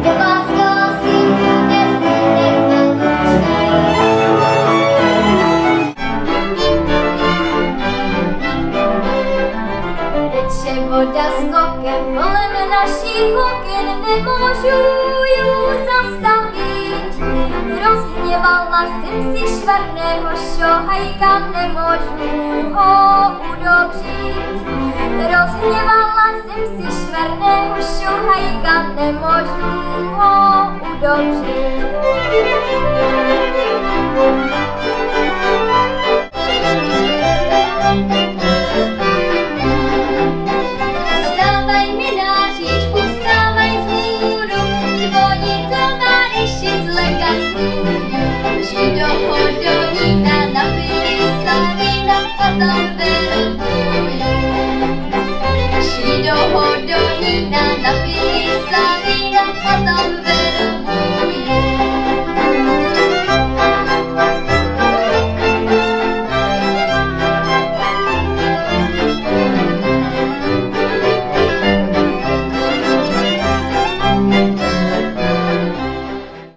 do vás hlásím, nezdejte velkočný. Teče voda skokem kolem našich okien, nemůžu ju zastavit. Rozhněvala jsem si švarného šohajka, nemůžu ho udobřit. Rozhněvala jsem si švarného šohajka, nemůžu ho udobřit. Vstávaj mi na říčku, vstávaj z hůru, tvoji tovaryši z legací. Šli do Hodonína, napili se vína, potom